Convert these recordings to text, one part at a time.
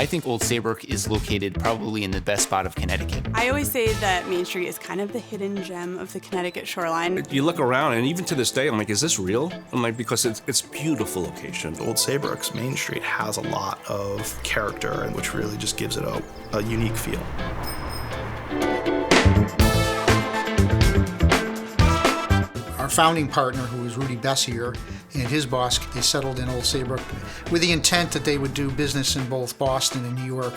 I think Old Saybrook is located probably in the best spot of Connecticut. I always say that Main Street is kind of the hidden gem of the Connecticut shoreline. You look around, and even to this day, I'm like, is this real? I'm like, because it's a beautiful location. Old Saybrook's Main Street has a lot of character, which really just gives it a unique feel. Our founding partner, who was Rudy Bessier, and his boss, they settled in Old Saybrook with the intent that they would do business in both Boston and New York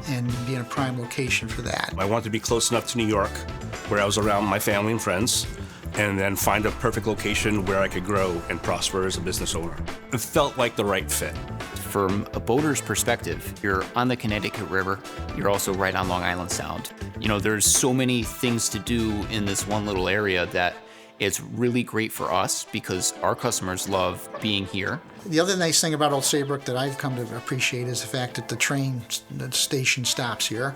and be in a prime location for that. I wanted to be close enough to New York, where I was around my family and friends, and then find a perfect location where I could grow and prosper as a business owner. It felt like the right fit. From a boater's perspective, you're on the Connecticut River. You're also right on Long Island Sound. You know, there's so many things to do in this one little area that it's really great for us because our customers love being here. The other nice thing about Old Saybrook that I've come to appreciate is the fact that the station stops here.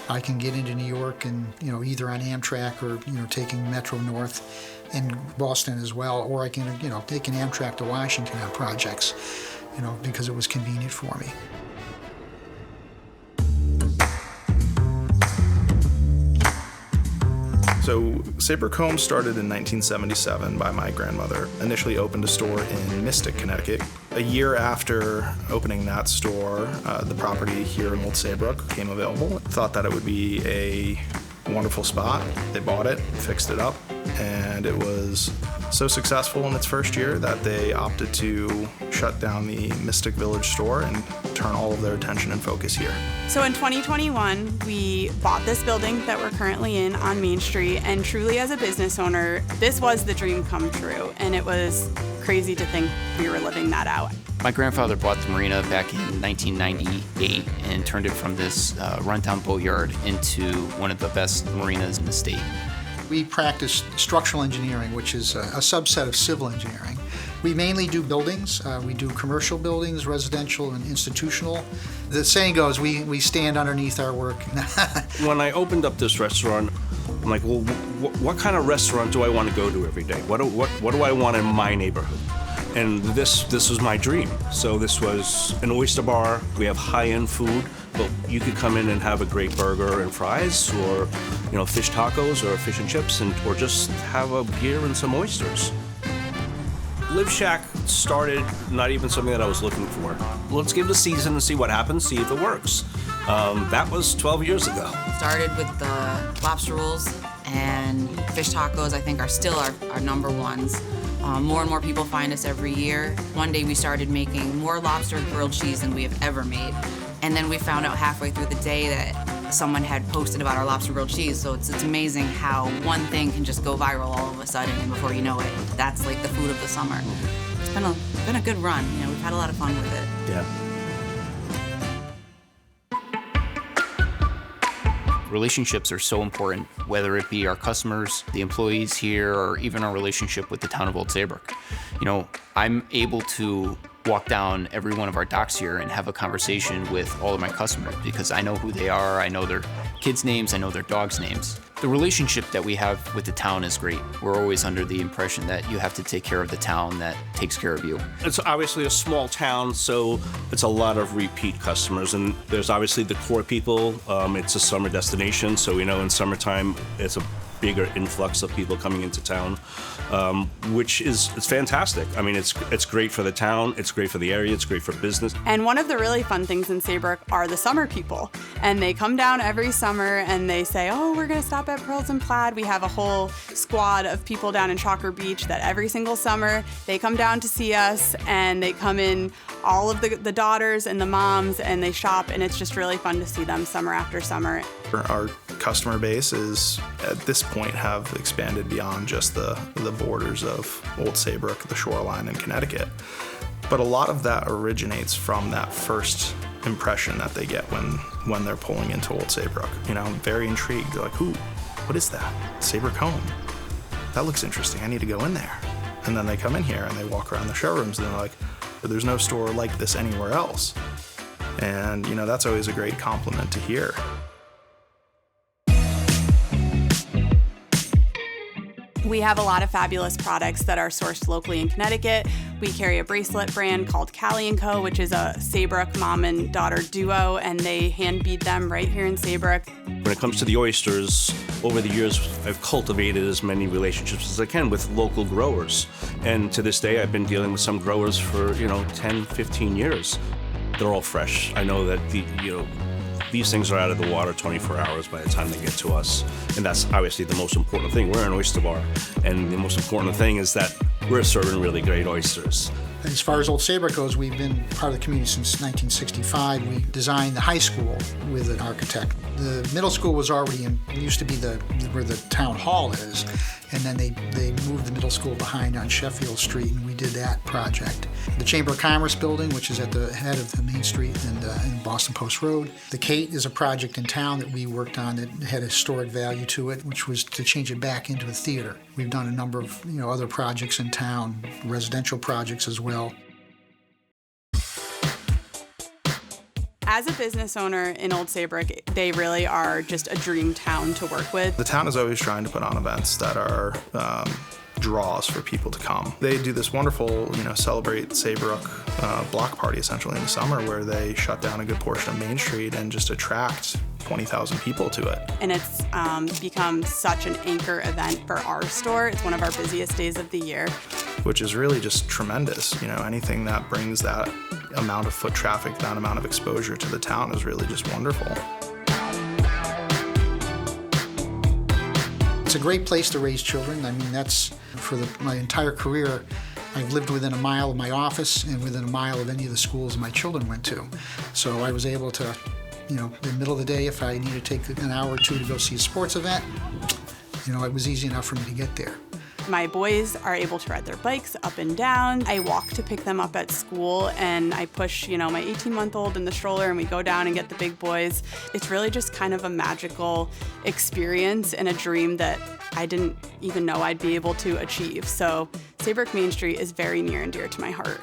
I can get into New York and, either on Amtrak or, taking Metro North and Boston as well, or I can, take an Amtrak to Washington on projects, because it was convenient for me. So Saybrook Homes started in 1977 by my grandmother. Initially opened a store in Mystic, Connecticut. A year after opening that store, the property here in Old Saybrook came available. Thought that it would be a wonderful spot. They bought it, fixed it up, and it was so successful in its first year that they opted to shut down the Mystic Village store and turn all of their attention and focus here. So in 2021, we bought this building that we're currently in on Main Street, and truly as a business owner, this was the dream come true, and it was crazy to think we were living that out. My grandfather bought the marina back in 1998 and turned it from this rundown boatyard into one of the best marinas in the state. We practice structural engineering, which is a subset of civil engineering. We mainly do buildings. We do commercial buildings, residential and institutional. The saying goes, we stand underneath our work. When I opened up this restaurant, I'm like, well, what kind of restaurant do I want to go to every day? What do I want in my neighborhood? And this was my dream. So this was an oyster bar. We have high-end food, but you could come in and have a great burger and fries, or fish tacos or fish and chips, or just have a beer and some oysters. Live Shack started not even something that I was looking for. Let's give it a season and see what happens, see if it works. That was 12 years ago. Started with the lobster rolls, and fish tacos I think are still our number ones. More and more people find us every year. One day we started making more lobster grilled cheese than we have ever made. And then we found out halfway through the day that someone had posted about our lobster grilled cheese. So it's amazing how one thing can just go viral all of a sudden, and before you know it, that's like the food of the summer. It's been a good run. We've had a lot of fun with it. Yeah. Relationships are so important, whether it be our customers, the employees here, or even our relationship with the town of Old Saybrook. I'm able to walk down every one of our docks here and have a conversation with all of my customers because I know who they are, I know their kids' names, I know their dogs' names. The relationship that we have with the town is great. We're always under the impression that you have to take care of the town that takes care of you. It's obviously a small town, so it's a lot of repeat customers, and there's obviously the core people. It's a summer destination, so in summertime it's a bigger influx of people coming into town, which it's fantastic. I mean, it's great for the town, it's great for the area, it's great for business. And one of the really fun things in Saybrook are the summer people. And they come down every summer and they say, oh, we're gonna stop at Pearls and Plaid. We have a whole squad of people down in Chalker Beach that every single summer they come down to see us, and they come in, all of the daughters and the moms, and they shop, and it's just really fun to see them summer after summer. Our customer base is, at this point, have expanded beyond just the borders of Old Saybrook, the shoreline, in Connecticut. But a lot of that originates from that first impression that they get when they're pulling into Old Saybrook. Very intrigued. They're like, ooh, what is that? Saybrook Home. That looks interesting. I need to go in there. And then they come in here and they walk around the showrooms and they're like, there's no store like this anywhere else. And, that's always a great compliment to hear. We have a lot of fabulous products that are sourced locally in Connecticut. We carry a bracelet brand called Callie & Co., which is a Saybrook mom and daughter duo, and they hand bead them right here in Saybrook. When it comes to the oysters, over the years, I've cultivated as many relationships as I can with local growers. And to this day, I've been dealing with some growers for, 10, 15 years. They're all fresh. I know that these things are out of the water 24 hours by the time they get to us. And that's obviously the most important thing. We're an oyster bar, and the most important thing is that we're serving really great oysters. As far as Old Saybrook goes, we've been part of the community since 1965. We designed the high school with an architect. The middle school was already used to be where the town hall is, and then they moved the middle school behind on Sheffield Street, and we did that project. The Chamber of Commerce building, which is at the head of the Main Street and Boston Post Road. The Kate is a project in town that we worked on that had a historic value to it, which was to change it back into a theater. We've done a number of other projects in town, residential projects as well. As a business owner in Old Saybrook, they really are just a dream town to work with. The town is always trying to put on events that are draws for people to come. They do this wonderful, Celebrate Saybrook block party essentially in the summer, where they shut down a good portion of Main Street and just attract 20,000 people to it. And it's become such an anchor event for our store. It's one of our busiest days of the year. Which is really just tremendous. Anything that brings that amount of foot traffic, that amount of exposure to the town is really just wonderful. It's a great place to raise children. I mean, that's for my entire career. I've lived within a mile of my office and within a mile of any of the schools my children went to. So I was able to, in the middle of the day, if I needed to take an hour or two to go see a sports event, it was easy enough for me to get there. My boys are able to ride their bikes up and down. I walk to pick them up at school, and I push, my 18-month-old in the stroller, and we go down and get the big boys. It's really just kind of a magical experience and a dream that I didn't even know I'd be able to achieve. So Saybrook Main Street is very near and dear to my heart.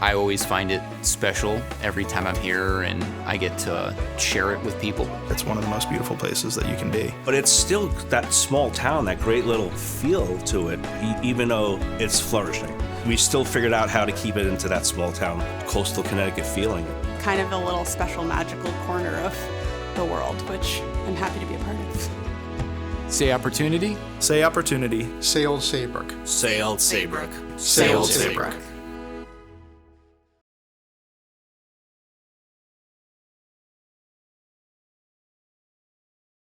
I always find it special every time I'm here and I get to share it with people. It's one of the most beautiful places that you can be. But it's still that small town, that great little feel to it, even though it's flourishing. We still figured out how to keep it into that small town, coastal Connecticut feeling. Kind of a little special magical corner of the world, which I'm happy to be a part of. Say opportunity. Say opportunity. Say Old Saybrook. Say Old Saybrook. Say Old Saybrook.